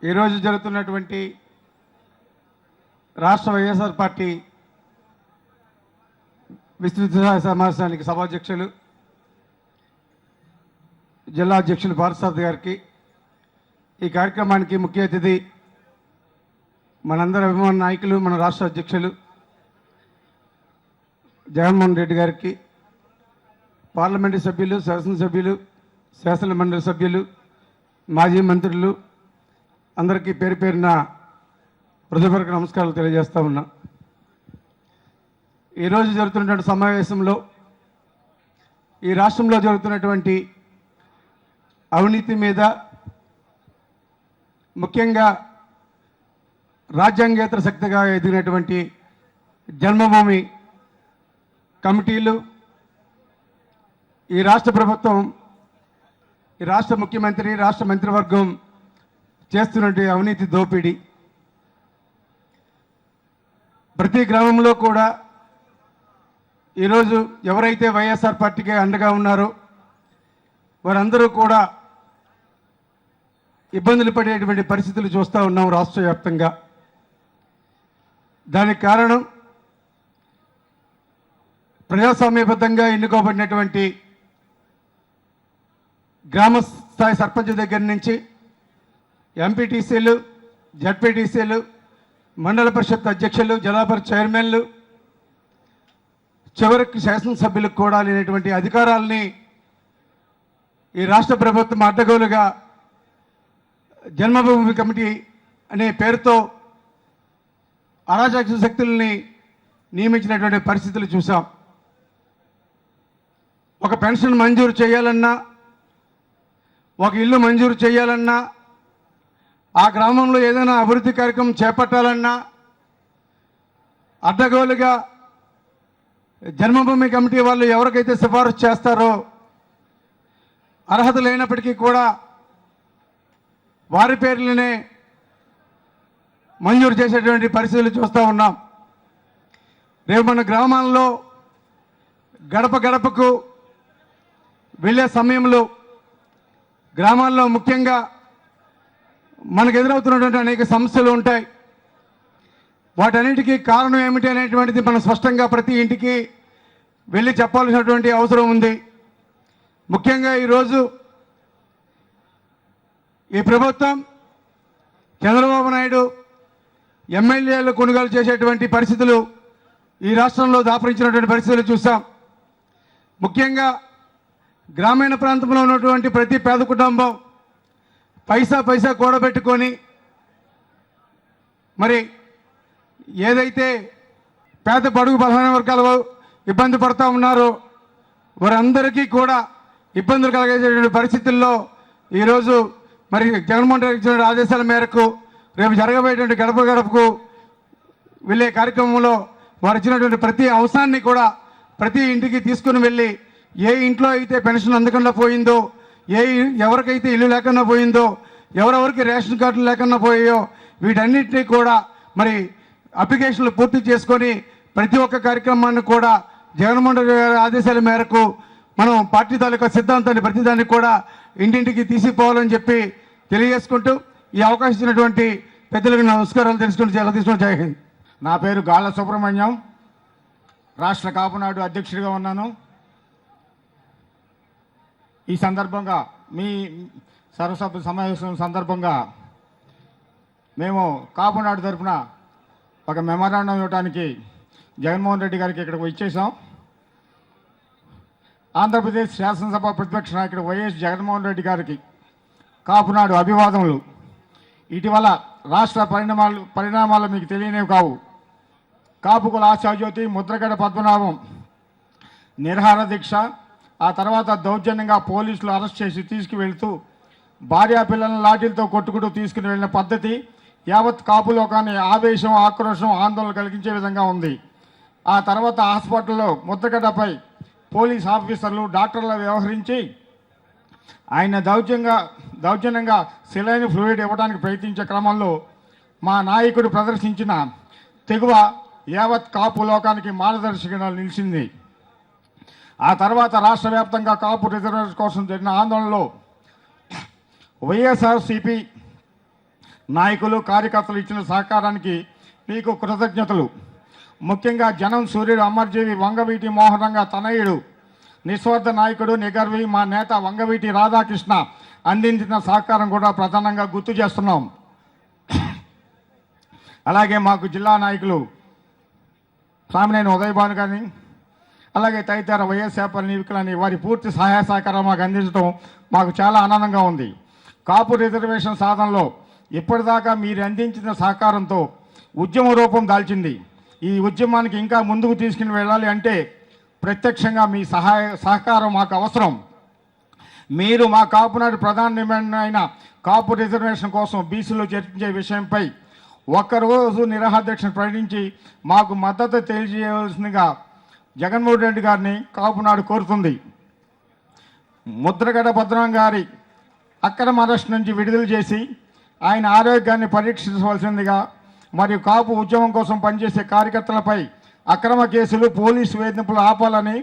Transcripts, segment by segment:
ఈరోజు జరుగుతున్నటువంటి రాష్ట్ర వైఎస్ఆర్ పార్టీ విస్తృత సమావేశానికి సభాధ్యక్షులు జిల్లా అధ్యక్షులు పార్థసారథి గారికి, ఈ కార్యక్రమానికి ముఖ్య అతిథి మనందరి అభిమాన నాయకులు మన రాష్ట్ర అధ్యక్షులు జగన్మోహన్ రెడ్డి గారికి, పార్లమెంటు సభ్యులు, శాసనసభ్యులు, శాసన మండలి సభ్యులు, మాజీ మంత్రులు అందరికీ పేరు పేరున హృదయపూర్వక నమస్కారాలు తెలియజేస్తా ఉన్నా. ఈరోజు జరుగుతున్నటువంటి సమావేశంలో ఈ రాష్ట్రంలో జరుగుతున్నటువంటి అవినీతి మీద, ముఖ్యంగా రాజ్యాంగేతర శక్తిగా ఎదిగినటువంటి జన్మభూమి కమిటీలు, ఈ రాష్ట్ర ప్రభుత్వం, ఈ రాష్ట్ర ముఖ్యమంత్రి, రాష్ట్ర మంత్రివర్గం చేస్తున్నటువంటి అవినీతి దోపిడీ, ప్రతి గ్రామంలో కూడా ఈరోజు ఎవరైతే వైఎస్ఆర్ పార్టీకి అండగా ఉన్నారో వారందరూ కూడా ఇబ్బందులు పడేటువంటి పరిస్థితులు చూస్తూ ఉన్నాం రాష్ట్ర వ్యాప్తంగా. దానికి కారణం ప్రజాస్వామ్యబద్ధంగా ఎన్నుకోబడినటువంటి గ్రామ స్థాయి సర్పంచ్ దగ్గర నుంచి ఎంపీటీసీలు, జడ్పీటీసీలు, మండల పరిషత్ అధ్యక్షులు, జిల్లా పరిషత్ చైర్మన్లు, చివరికి శాసనసభ్యులకు కూడా లేనటువంటి అధికారాలని ఈ రాష్ట్ర ప్రభుత్వం అడ్డగోలుగా జన్మభూమి కమిటీ అనే పేరుతో అరాచక శక్తుల్ని నియమించినటువంటి పరిస్థితులు చూసాం. ఒక పెన్షన్ మంజూరు చేయాలన్నా, ఒక ఇల్లు మంజూరు చేయాలన్నా, ఆ గ్రామంలో ఏదైనా అభివృద్ధి కార్యక్రమం చేపట్టాలన్నా అడ్డగోలుగా జన్మభూమి కమిటీ వాళ్ళు ఎవరికైతే సిఫారసు చేస్తారో అర్హత లేనప్పటికీ కూడా వారి పేర్లనే మంజూరు చేసేటువంటి పరిస్థితులు చూస్తూ ఉన్నాం. రేపు మన గ్రామాల్లో గడప గడపకు వెళ్ళే సమయంలో గ్రామాల్లో ముఖ్యంగా మనకు ఎదురవుతున్నటువంటి అనేక సమస్యలు ఉంటాయి. వాటన్నిటికీ కారణం ఏమిటి అనేటువంటిది మనం స్పష్టంగా ప్రతి ఇంటికి వెళ్ళి చెప్పాల్సినటువంటి అవసరం ఉంది. ముఖ్యంగా ఈరోజు ఈ ప్రభుత్వం, చంద్రబాబు నాయుడు ఎమ్మెల్యేలు కొనుగోలు చేసేటువంటి పరిస్థితులు ఈ రాష్ట్రంలో దాపరించినటువంటి పరిస్థితులు చూసాం. ముఖ్యంగా గ్రామీణ ప్రాంతంలో ఉన్నటువంటి ప్రతి పేద కుటుంబం పైసా కూడబెట్టుకొని మరి ఏదైతే పేద బడుగు బలహీన వర్గాలు ఇబ్బంది పడుతూ ఉన్నారో వారందరికీ కూడా ఇబ్బందులు కలిగేటువంటి పరిస్థితుల్లో ఈరోజు మరి జగన్మోహన్ రెడ్డి ఇచ్చిన ఆదేశాల మేరకు రేపు జరగబోయేటువంటి గడప గడపకు వెళ్ళే కార్యక్రమంలో వారు ఇచ్చినటువంటి ప్రతి అంశాన్ని కూడా ప్రతి ఇంటికి తీసుకుని వెళ్ళి ఏ ఇంట్లో అయితే పెన్షన్ అందకుండా పోయిందో, ఎవరికైతే ఇల్లు లేకుండా పోయిందో, ఎవరెవరికి రేషన్ కార్డులు లేకుండా పోయాయో వీటన్నిటినీ కూడా మరి అప్లికేషన్లు పూర్తి చేసుకొని ప్రతి ఒక్క కార్యక్రమాన్ని కూడా జగన్మోహన్ రెడ్డి గారి ఆదేశాల మేరకు మనం పార్టీ తాలూకా సిద్ధాంతాన్ని ప్రతిదాన్ని కూడా ఇంటింటికి తీసిపోవాలని చెప్పి తెలియజేసుకుంటూ ఈ అవకాశం ఇచ్చినటువంటి పెద్దలకు నమస్కారాలు తెలుసుకుంటూ జై హింద్. నా పేరు గాళ్ళ సుబ్రహ్మణ్యం, రాష్ట్ర కాపునాడు అధ్యక్షుడిగా ఉన్నాను. ఈ సందర్భంగా మీ సర్వసభ్య సమావేశం సందర్భంగా మేము కాపునాడు తరఫున ఒక మెమరాండం ఇవ్వడానికి జగన్మోహన్ రెడ్డి గారికి ఇక్కడికి వచ్చేసాం. ఆంధ్రప్రదేశ్ శాసనసభ ప్రతిపక్ష నాయకుడు వైఎస్ జగన్మోహన్ రెడ్డి గారికి కాపునాడు అభివాదములు. ఇటీవల రాష్ట్ర పరిణామాలు మీకు తెలియనివి కావు. కాపుకుల ఆశాజ్యోతి, ముద్రగడ పద్మనాభం నిరాహార దీక్ష, ఆ తర్వాత దౌర్జన్యంగా పోలీసులు అరెస్ట్ చేసి తీసుకువెళ్తూ భార్యా పిల్లలను లాఠీలతో కొట్టుకుంటూ తీసుకుని వెళ్ళిన పద్ధతి యావత్ కాపు లోకాన్ని ఆవేశం, ఆక్రోశం, ఆందోళన కలిగించే విధంగా ఉంది. ఆ తర్వాత హాస్పిటల్లో ముద్రగడ్డపై పోలీస్ ఆఫీసర్లు, డాక్టర్లు వ్యవహరించి ఆయన దౌర్జన్యంగా సెలైన్ ఫ్లూయిడ్ ఇవ్వడానికి ప్రయత్నించే క్రమంలో మా నాయకుడు ప్రదర్శించిన తెగువ యావత్ కాపు లోకానికి మార్గదర్శకంగా నిలిచింది. ఆ తర్వాత రాష్ట్ర వ్యాప్తంగా కాపు రిజర్వేషన్ కోసం జరిగిన ఆందోళనలో వైఎస్ఆర్సీపీ నాయకులు కార్యకర్తలు ఇచ్చిన సహకారానికి మీకు కృతజ్ఞతలు. ముఖ్యంగా జనం సూర్యుడు అమర్జీవి వంగవీటి మోహన్ రంగా తనయుడు నిస్వార్థ నాయకుడు నిగర్వి మా నేత వంగవీటి రాధాకృష్ణ అందించిన సహకారం కూడా ప్రధానంగా గుర్తు చేస్తున్నాం. అలాగే మాకు జిల్లా నాయకులు సామినేని ఉదయభాను కానీ అలాగే తదితర వైఎస్ఆర్ నివికలని వారి పూర్తి సహాయ సహకారం మాకు అందించడం మాకు చాలా ఆనందంగా ఉంది. కాపు రిజర్వేషన్ సాధనలో ఇప్పటిదాకా మీరు అందించిన సహకారంతో ఉద్యమ రూపం దాల్చింది. ఈ ఉద్యమానికి ఇంకా ముందుకు తీసుకుని వెళ్ళాలి అంటే ప్రత్యక్షంగా మీ సహకారం మాకు అవసరం. మీరు మా కాపునాడు ప్రధాన డిమాండ్ అయిన కాపు రిజర్వేషన్ కోసం బీసీలో చర్చించే విషయంపై ఒక్కరోజు నిరాహారదీక్ష ప్రకటించి మాకు మద్దతు తెలియజేయవలసిందిగా జగన్మోహన్ రెడ్డి గారిని కాపునాడు కోరుతుంది. ముద్రగడ పద్మనాభం గారి అక్రమ అరెస్ట్ నుంచి విడుదల చేసి ఆయన ఆరోగ్యాన్ని పరీక్షించవలసిందిగా మరియు కాపు ఉద్యమం కోసం పనిచేసే కార్యకర్తలపై అక్రమ కేసులు పోలీసు వేధింపులు ఆపాలని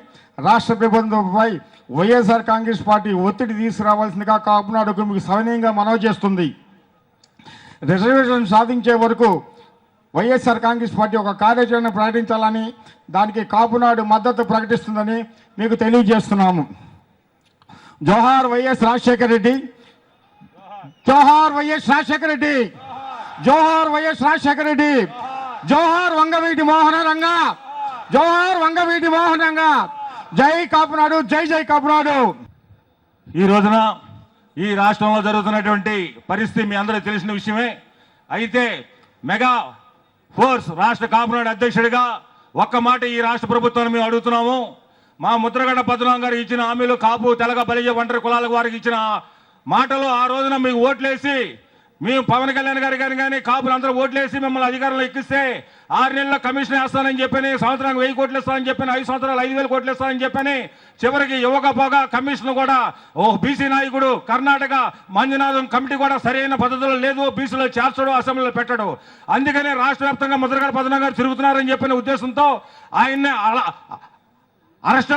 రాష్ట్ర ప్రభుత్వంపై వైఎస్ఆర్ కాంగ్రెస్ పార్టీ ఒత్తిడి తీసుకురావాల్సిందిగా కాపునాడుకు మీకు సవినయంగా మనవి చేస్తుంది. రిజర్వేషన్ సాధించే వరకు వైఎస్ఆర్ కాంగ్రెస్ పార్టీ ఒక కార్యాచరణ ప్రకటించాలని దానికి కాపునాడు మద్దతు ప్రకటిస్తుందని మీకు తెలియజేస్తున్నాము. జోహార్ వైఎస్ రాజశేఖర రెడ్డి, జోహార్ వైఎస్ రాజశేఖర రెడ్డి, జోహార్ వైఎస్ రాజశేఖర రెడ్డి, జోహార్ వంగవీటి మోహన రంగా, జోహార్ వంగవీటి మోహన రంగా. జై కాపునాడు, జై జై కాపునాడు. ఈ రోజున ఈ రాష్ట్రంలో జరుగుతున్నటువంటి పరిస్థితి మీ అందరికీ తెలిసిన విషయమే. అయితే మెగా ఫోర్స్ రాష్ట్ర కాపునాడు అధ్యక్షుడిగా ఒక్క మాట ఈ రాష్ట్ర ప్రభుత్వాన్ని మేము అడుగుతున్నాము. మా ముద్రగడ పద్మనాభం గారు ఇచ్చిన హామీలు కాపు తెలగ బలిజ ఒంటరి కులాల వారికి ఇచ్చిన మాటలు ఆ రోజున మీకు ఓట్లేసి మేము పవన్ కళ్యాణ్ గారి కానీ కాపులు అందరూ ఓట్లేసి మిమ్మల్ని అధికారంలో ఎక్కిస్తే 6 నెలల కమిషన్ వేస్తానని చెప్పని సంవత్సరానికి 1000 కోట్లు ఇస్తానని చెప్పని 5 సంవత్సరాలు 5000 కోట్లు ఇస్తానని చెప్పని చివరికి ఇవ్వకపోగా కమిషన్ కూడా బీసీ నాయకుడు కర్ణాటక మంజునాథం కమిటీ కూడా సరైన పద్ధతిలో లేదు, బీసీలో చేర్చడం అసెంబ్లీలో పెట్టడం. అందుకనే రాష్ట్ర వ్యాప్తంగా ముద్రగడ పద్మనాభం గారు తిరుగుతున్నారని చెప్పిన ఉద్దేశంతో ఆయన్ని అరెస్ట్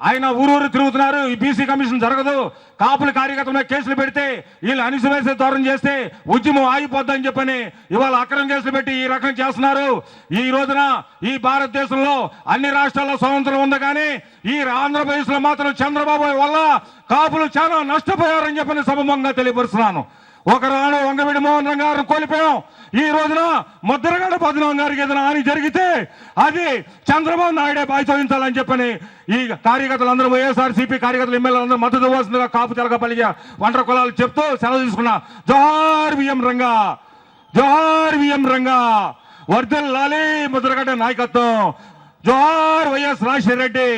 ఆయన ఊరూరు తిరుగుతున్నారు. ఈ బీసీ కమిషన్ జరగదు, కాపుల కార్యకర్తల కేసులు పెడితే వీళ్ళు అణిసివేసే ధోరణి చేస్తే ఉద్యమం ఆగిపోద్దని చెప్పని ఇవాళ అక్రమ కేసులు పెట్టి ఈ రకం చేస్తున్నారు. ఈ రోజున ఈ భారతదేశంలో అన్ని రాష్ట్రాల్లో స్వతంత్రం ఉంది, కానీ ఈ ఆంధ్రప్రదేశ్ లో మాత్రం చంద్రబాబు వల్ల కాపులు చాలా నష్టపోయారని చెప్పని సభమంగా తెలియపరుస్తున్నాను. ఒకనాడు వంగవీటి మోహన్ రంగా గారిని కోల్పోయాం. ఈ రోజున ముద్రగడ పద్మనాభం గారికి ఏదైనా హాని జరిగితే అది చంద్రబాబు నాయుడే బాధ్యతని చెప్పని ఈ కార్యకర్తలందరూ వైఎస్ఆర్సీపీ కార్యకర్తలు ఎమ్మెల్యేలందరూ మద్దతు ఇవ్వాల్సిందిగా కాపు తెలగ బలిజ ఒంటరి కులాలు చెప్తూ సెలవు తీసుకున్నా. జోహార్ విఎం రంగా, జోహార్ విఎం రంగా, వర్ధిల్లాలి ముద్రగడ నాయకత్వం, జోహార్ వైఎస్ రాజశేఖర రెడ్డి.